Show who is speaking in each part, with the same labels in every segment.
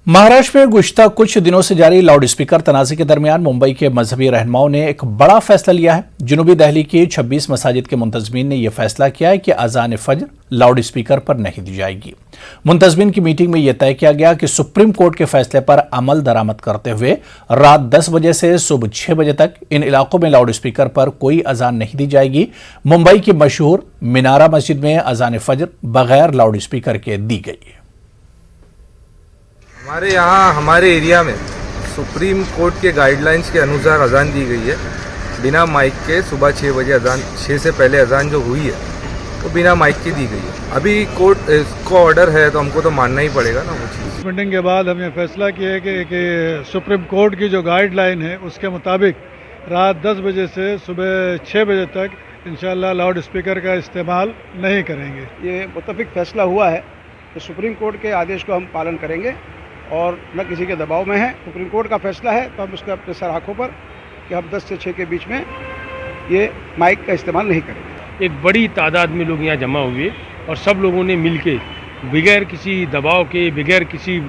Speaker 1: महाराष्ट्र में गुज़िश्ता कुछ दिनों से जारी लाउड स्पीकर तनाज़े के दरमियान मुंबई के मजहबी रहनुमाओं ने एक बड़ा फैसला लिया है। जनूबी दिल्ली की 26 मसाजिद के मुंतज़मीन ने यह फैसला किया है कि अज़ान फज्र लाउड स्पीकर पर नहीं दी जाएगी। मुंतज़मीन की मीटिंग में यह तय किया गया कि सुप्रीम कोर्ट के फैसले पर अमल दरामद करते हुए रात 10 बजे से सुबह 6 बजे तक इन इलाकों में लाउड स्पीकर पर कोई अज़ान नहीं दी जाएगी। मुंबई की मशहूर मीनारा मस्जिद में अज़ान फज्र बगैर लाउड स्पीकर के दी गई।
Speaker 2: हमारे यहाँ हमारे एरिया में सुप्रीम कोर्ट के गाइडलाइंस के अनुसार अजान दी गई है बिना माइक के। सुबह 6 बजे अजान, 6 से पहले अजान जो हुई है वो बिना माइक की दी गई है। अभी कोर्ट इसको ऑर्डर है तो हमको तो मानना ही पड़ेगा ना वो चीज़।
Speaker 3: मीटिंग के बाद हमने फैसला किया है कि सुप्रीम कोर्ट की जो गाइडलाइन है उसके मुताबिक रात 10 बजे से सुबह 6 बजे तक इंशाल्लाह लाउड स्पीकर का इस्तेमाल नहीं करेंगे।
Speaker 4: ये मुत्तफिक फैसला हुआ है तो सुप्रीम कोर्ट के आदेश को हम पालन करेंगे और न किसी के दबाव में है। सुप्रीम कोर्ट का फैसला है तो हम उसका अपने सर आँखों पर कि हम 10 से 6 के बीच में ये माइक का इस्तेमाल नहीं करेंगे।
Speaker 5: एक बड़ी तादाद में लोग यहाँ जमा हुए और सब लोगों ने मिलके बगैर किसी दबाव के, बगैर किसी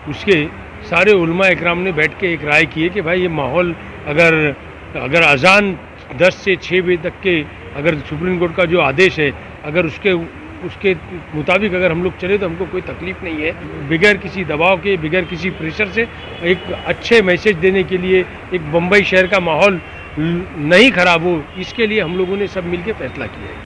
Speaker 5: उसके, सारे उलमा इकराम ने बैठ के एक राय की है कि भाई ये माहौल अगर अजान 10 से 6 बजे तक के अगर सुप्रीम कोर्ट का जो आदेश है अगर उसके मुताबिक अगर हम लोग चले तो हमको कोई तकलीफ नहीं है। बगैर किसी दबाव के, बगैर किसी प्रेशर से एक अच्छे मैसेज देने के लिए, एक मुंबई शहर का माहौल नहीं खराब हो, इसके लिए हम लोगों ने सब मिलकर फैसला किया है।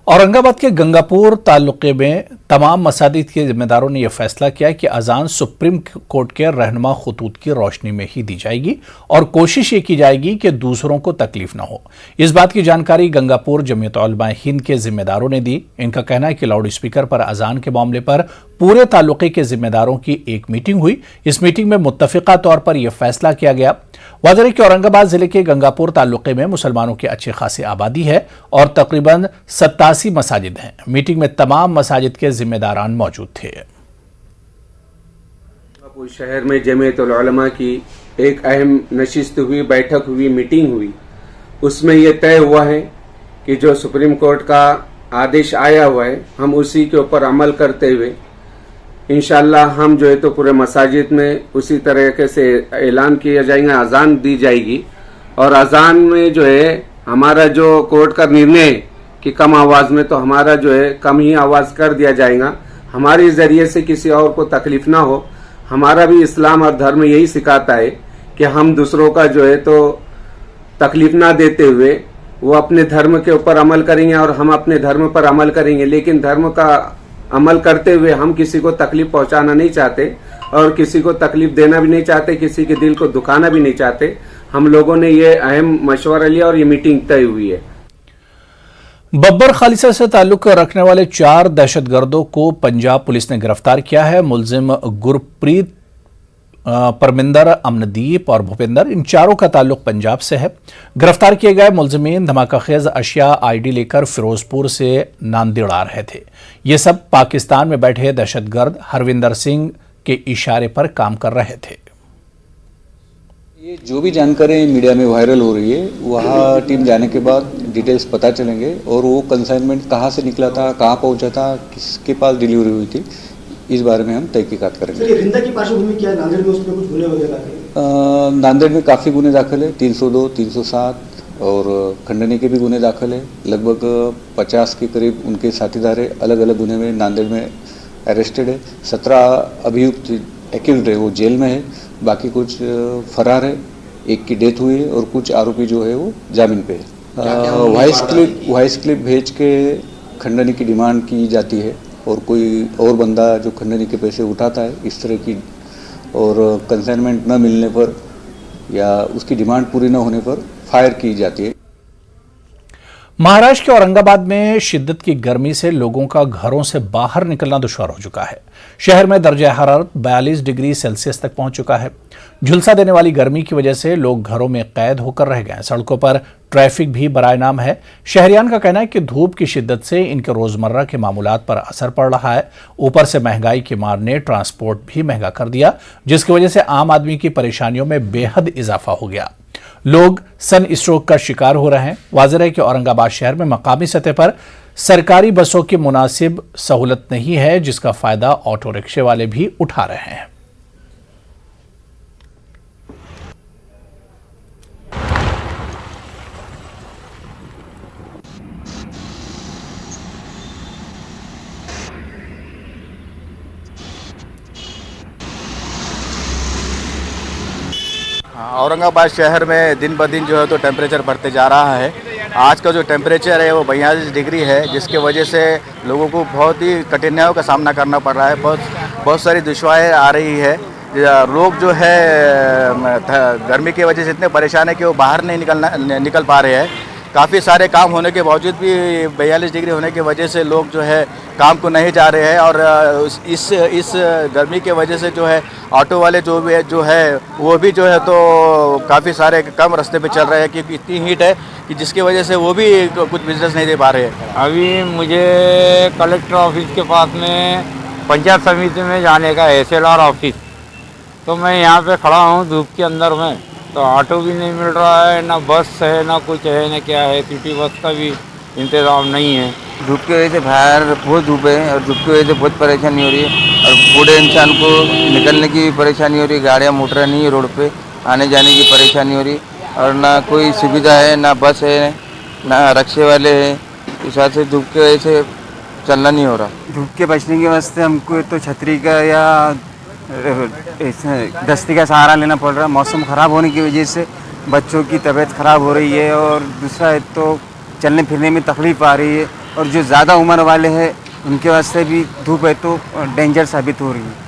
Speaker 1: औरंगाबाद के गंगापुर तालुके में तमाम मसाजिद के जिम्मेदारों ने यह फैसला किया कि अजान सुप्रीम कोर्ट के रहनुमा खतूत की रोशनी में ही दी जाएगी और कोशिश ये की जाएगी कि दूसरों को तकलीफ न हो। इस बात की जानकारी गंगापुर जमीयत उलमा हिंद के जिम्मेदारों ने दी। इनका कहना है कि लाउड स्पीकर पर अजान के मामले पर पूरे तालुके के जिम्मेदारों की एक मीटिंग हुई। इस मीटिंग में मुत्तफिका तौर पर यह फैसला किया गया। वाज़ेह है कि औरंगाबाद जिले के गंगापुर तालुके में मुसलमानों की अच्छी खासी आबादी है और तकरीबन 87 मसाजिद हैं। मीटिंग में तमाम मसाजिद के जिम्मेदारान मौजूद थे।
Speaker 6: शहर में जमीयत उलमा की एक अहम नशिस्त हुई, बैठक हुई, मीटिंग हुई। उसमें यह तय हुआ है कि जो सुप्रीम कोर्ट का आदेश आया हुआ है हम उसी के ऊपर अमल करते हुए इंशाअल्लाह हम जो है तो पूरे मसाजिद में उसी तरीके से ऐलान किया जाएगा, अजान दी जाएगी। और अजान में जो है हमारा जो कोर्ट का निर्णय है कि कम आवाज में, तो हमारा जो है कम ही आवाज कर दिया जाएगा। हमारे जरिए से किसी और को तकलीफ ना हो। हमारा भी इस्लाम और धर्म यही सिखाता है कि हम दूसरों का जो है तो तकलीफ ना देते हुए वो अपने धर्म के ऊपर अमल करेंगे और हम अपने धर्म पर अमल करेंगे। लेकिन धर्म का अमल करते हुए हम किसी को तकलीफ पहुंचाना नहीं चाहते और किसी को तकलीफ देना भी नहीं चाहते, किसी के दिल को दुखाना भी नहीं चाहते। हम लोगों ने ये अहम मशवरा लिया और ये मीटिंग तय हुई है।
Speaker 1: बब्बर खालिसा से ताल्लुक रखने वाले 4 दहशतगर्दों को पंजाब पुलिस ने गिरफ्तार किया है। मुलजिम गुरप्रीत, परमिंदर, अमनदीप और भूपिंदर, इन चारों का ताल्लुक पंजाब से है। गिरफ्तार किए गए मुलजिमीन धमाकाखेज अशिया आईडी लेकर फिरोजपुर से नांदेड़ आ रहे थे। ये सब पाकिस्तान में बैठे दहशतगर्द हरविंदर सिंह के इशारे पर काम कर रहे थे।
Speaker 7: ये जो भी जानकारी मीडिया में वायरल हो रही है वहाँ टीम जाने के बाद डिटेल्स पता चलेंगे और वो कंसाइनमेंट कहाँ से निकला था, कहाँ पहुँचा था, किसके पास डिलीवरी हुई थी, इस बारे में हम तहकीकात करेंगे।
Speaker 8: रिंदा की पार्श्वभूमि क्या है? नांदेड़ में उसमें कुछ गुने वगैरह?
Speaker 7: नांदेड़ में काफ़ी गुने दाखिल है, 302, 307 और खंडनी के भी गुने दाखिल है। लगभग 50 के करीब उनके साथीदार है। अलग अलग गुने में नांदेड़ में अरेस्टेड है। 17 अभियुक्त एक्यूज्ड है वो जेल में है, बाकी कुछ फरार है। एक की डेथ हुई है और कुछ आरोपी जो है वो जामीन पे है। वॉइस क्लिप भेज के खंडनी की डिमांड की जाती है और कोई और बंदा जो खंडनी के पैसे उठाता है इस तरह की, और कंसाइनमेंट न मिलने पर या उसकी डिमांड पूरी न होने पर फायर की जाती है।
Speaker 1: महाराष्ट्र के औरंगाबाद में शिद्दत की गर्मी से लोगों का घरों से बाहर निकलना दुश्वार हो चुका है। शहर में दर्जा हरारत 42 डिग्री सेल्सियस तक पहुंच चुका है। झुलसा देने वाली गर्मी की वजह से लोग घरों में कैद होकर रह गए। सड़कों पर ट्रैफिक भी बराए नाम है। शहरियान का कहना है कि धूप की शिद्दत से इनके रोजमर्रा के मामूलात पर असर पड़ रहा है। ऊपर से महंगाई की मार ने ट्रांसपोर्ट भी महंगा कर दिया, जिसकी वजह से आम आदमी की परेशानियों में बेहद इजाफा हो गया। लोग सन स्ट्रोक का शिकार हो रहे हैं। वाज़ेह है कि औरंगाबाद शहर में मकामी सतह पर सरकारी बसों की मुनासिब सहूलत नहीं है, जिसका फायदा ऑटो रिक्शे वाले भी उठा रहे हैं।
Speaker 9: औरंगाबाद शहर में दिन ब दिन जो है तो टेम्परेचर बढ़ते जा रहा है। आज का जो टेम्परेचर है वो 42 डिग्री है, जिसके वजह से लोगों को बहुत ही कठिनाइयों का सामना करना पड़ रहा है। बहुत सारी दुश्वारियाँ आ रही है। लोग जो है गर्मी की वजह से इतने परेशान है कि वो बाहर नहीं निकल पा रहे हैं। काफ़ी सारे काम होने के बावजूद भी 42 डिग्री होने की वजह से लोग जो है काम को नहीं जा रहे हैं। और इस गर्मी के वजह से जो है ऑटो वाले जो है वो भी जो है तो काफ़ी सारे कम रास्ते पे चल रहे हैं, क्योंकि इतनी हीट है कि जिसकी वजह से वो भी कुछ बिजनेस नहीं दे पा रहे हैं।
Speaker 10: अभी मुझे कलेक्टर ऑफिस के पास में पंचायत समिति में जाने का है, SLR ऑफिस, तो मैं यहाँ पे खड़ा हूँ धूप के अंदर में, तो ऑटो भी नहीं मिल रहा है, ना बस है, ना कुछ है, ना क्या है। सिटी बस का भी इंतजाम नहीं है।
Speaker 11: धूप की वजह से बाहर बहुत धूप है और धूप की वजह से बहुत परेशानी हो रही है और बूढ़े इंसान को निकलने की भी परेशानी हो रही है। गाड़ियाँ मोटर नहीं है, रोड पे आने जाने की परेशानी हो रही है और ना कोई सुविधा है, ना बस है, ना रक्शे वाले हैं। इस हिसाब से धूप की वजह से चलना नहीं हो रहा।
Speaker 12: धूप के बचने के वास्ते हमको तो छतरी का या दस्ती का सहारा लेना पड़ रहा है। मौसम ख़राब होने की वजह से बच्चों की तबीयत ख़राब हो रही है और दूसरा है तो चलने फिरने में तकलीफ़ आ रही है और जो ज़्यादा उम्र वाले हैं उनके वास्ते भी धूप है तो डेंजर साबित हो रही है।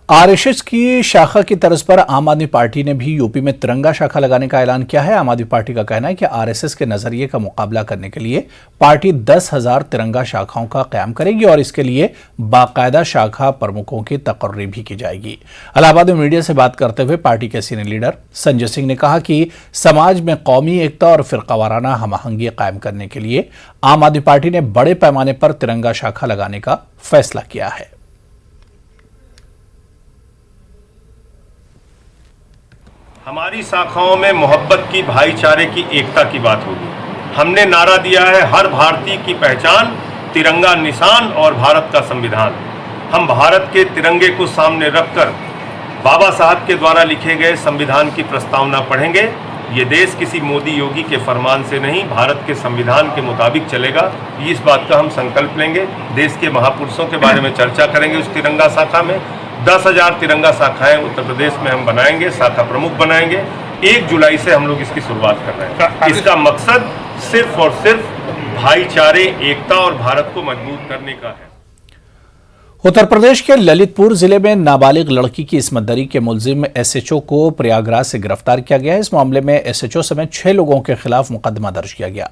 Speaker 1: आरएसएस की शाखा की तर्ज पर आम आदमी पार्टी ने भी यूपी में तिरंगा शाखा लगाने का ऐलान किया है। आम आदमी पार्टी का कहना है कि आरएसएस के नजरिए का मुकाबला करने के लिए पार्टी 10,000 तिरंगा शाखाओं का क़याम करेगी और इसके लिए बाकायदा शाखा प्रमुखों की तकर्री भी की जाएगी। इलाहाबाद में मीडिया से बात करते हुए पार्टी के सीनियर लीडर संजय सिंह ने कहा कि समाज में कौमी एकता और फिरकावाराना हम-आहंगी कायम करने के लिए आम आदमी पार्टी ने बड़े पैमाने पर तिरंगा शाखा लगाने का फैसला किया है।
Speaker 13: हमारी शाखाओं में मोहब्बत की, भाईचारे की, एकता की बात होगी। हमने नारा दिया है, हर भारतीय की पहचान तिरंगा निशान और भारत का संविधान। हम भारत के तिरंगे को सामने रखकर बाबा साहब के द्वारा लिखे गए संविधान की प्रस्तावना पढ़ेंगे। ये देश किसी मोदी योगी के फरमान से नहीं, भारत के संविधान के मुताबिक चलेगा। इस बात का हम संकल्प लेंगे। देश के महापुरुषों के बारे में चर्चा करेंगे उस तिरंगा शाखा में। 10,000 तिरंगा शाखाएं उत्तर प्रदेश में हम बनाएंगे, शाखा प्रमुख बनाएंगे। 1 जुलाई से हम लोग इसकी शुरुआत कर रहे हैं। इसका मकसद सिर्फ और सिर्फ भाईचारे, एकता और भारत को मजबूत करने का है।
Speaker 1: उत्तर प्रदेश के ललितपुर जिले में नाबालिग लड़की की इस्मतदरी के मुलजिम एसएचओ को प्रयागराज से गिरफ्तार किया गया है। इस मामले में एसएचओ समेत 6 लोगों के खिलाफ मुकदमा दर्ज किया गया।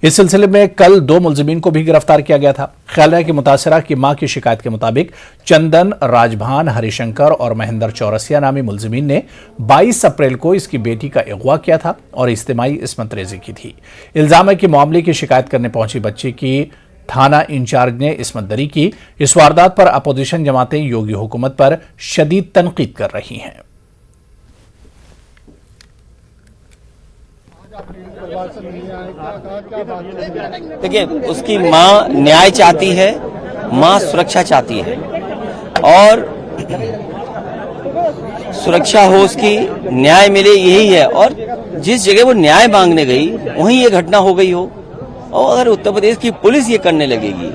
Speaker 1: इस सिलसिले में कल 2 मुलजिमीन को भी गिरफ्तार किया गया था। ख्याल है कि मुतासरा की मां की शिकायत के मुताबिक चंदन, राजभान, हरिशंकर और महेंद्र चौरसिया नामी मुलजिमीन ने 22 अप्रैल को इसकी बेटी का अगवा किया था और इज्तिमाई इस्मत रेजी की थी। इल्जाम है कि मामले की शिकायत करने पहुंची बच्ची की थाना इंचार्ज ने इस्मतदरी की। इस वारदात पर अपोजिशन जमातें योगी हुकूमत पर शदीद तनकीद कर रही हैं।
Speaker 14: देखिए, उसकी माँ न्याय चाहती है, माँ सुरक्षा चाहती है और सुरक्षा हो, उसकी न्याय मिले, यही है। और जिस जगह वो न्याय मांगने गई वहीं ये घटना हो गई हो और अगर उत्तर प्रदेश की पुलिस ये करने लगेगी,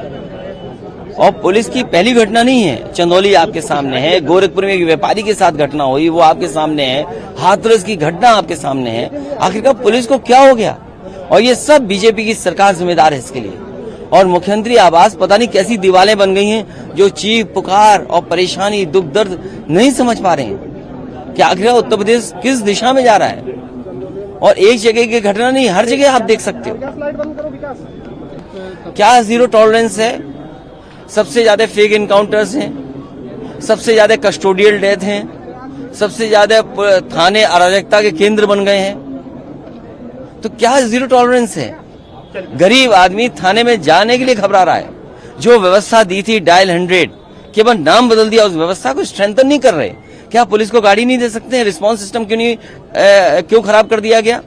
Speaker 14: और पुलिस की पहली घटना नहीं है, चंदौली आपके सामने है, गोरखपुर में एक व्यापारी के साथ घटना हुई वो आपके सामने है, हाथरस की घटना आपके सामने है। आखिरकार पुलिस को क्या हो गया? और ये सब बीजेपी की सरकार जिम्मेदार है इसके लिए। और मुख्यमंत्री आवास पता नहीं कैसी दीवारें बन गई हैं जो चीख पुकार और परेशानी, दुख दर्द नहीं समझ पा रहे हैं कि आखिर उत्तर प्रदेश किस दिशा में जा रहा है। और एक जगह की घटना नहीं, हर जगह आप देख सकते हो। क्या जीरो टॉलरेंस है? सबसे ज्यादा फेक इनकाउंटर्स हैं, सबसे ज्यादा कस्टोडियल डेथ हैं, सबसे ज्यादा थाने अराजकता के केंद्र बन गए हैं। तो क्या जीरो टॉलरेंस है? गरीब आदमी थाने में जाने के लिए घबरा रहा है। जो व्यवस्था दी थी डायल 100, केवल नाम बदल दिया, उस व्यवस्था को स्ट्रेंथन नहीं कर रहे। क्या पुलिस को गाड़ी नहीं दे सकते हैं? रिस्पांस सिस्टम क्यों खराब कर दिया गया?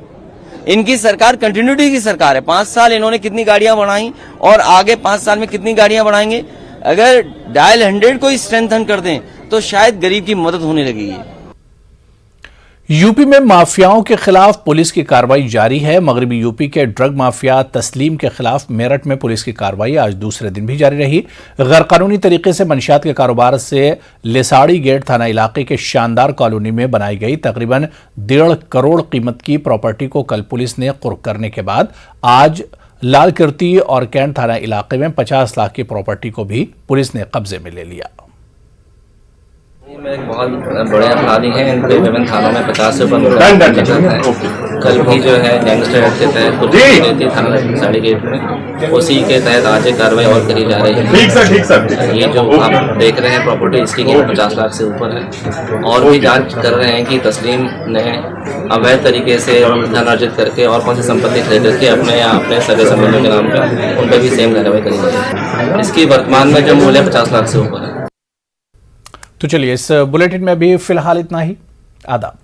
Speaker 14: इनकी सरकार कंटिन्यूटी की सरकार है। 5 साल इन्होंने कितनी गाड़ियां बढ़ाई और आगे 5 साल में कितनी गाड़ियां बढ़ाएंगे? अगर डायल 100 को स्ट्रेंथन कर दें तो शायद गरीब की मदद होने लगेगी।
Speaker 1: यूपी में माफियाओं के खिलाफ पुलिस की कार्रवाई जारी है। मगरबी यूपी के ड्रग माफिया तस्लीम के खिलाफ मेरठ में पुलिस की कार्रवाई आज दूसरे दिन भी जारी रही। गैरकानूनी तरीके से मंशियात के कारोबार से लेसाड़ी गेट थाना इलाके के शानदार कॉलोनी में बनाई गई तकरीबन 1.5 करोड़ कीमत की प्रॉपर्टी को कल पुलिस ने कुर्क करने के बाद आज लाल कीर्ति और कैंट थाना इलाके में 50 लाख की प्रॉपर्टी को भी पुलिस ने कब्जे में ले लिया।
Speaker 15: में एक बहुत बड़े अपराधी हैं, इन पे विभिन्न थानों में 50 से ऊपर कल भी जो है गैंगस्टर एक्ट के तहत कुछ रहती है थाना साड़ी गेट में, उसी के तहत आज एक कार्रवाई और करी जा रही है। ये जो आप देख रहे हैं प्रॉपर्टी, इसकी कीमत 50 लाख से ऊपर है और भी जांच कर रहे हैं कि तस्लीम ने अवैध तरीके से धन अर्जित करके और कौन सी संपत्ति खरीद रखी है अपने या अपने सगे संबंधियों के नाम पर, उन पर भी सेम कार्रवाई करी जाएगी। इसकी वर्तमान में जो मूल्य 50 लाख से ऊपर है।
Speaker 1: तो चलिए इस बुलेटिन में भी फिलहाल इतना ही। आदाब।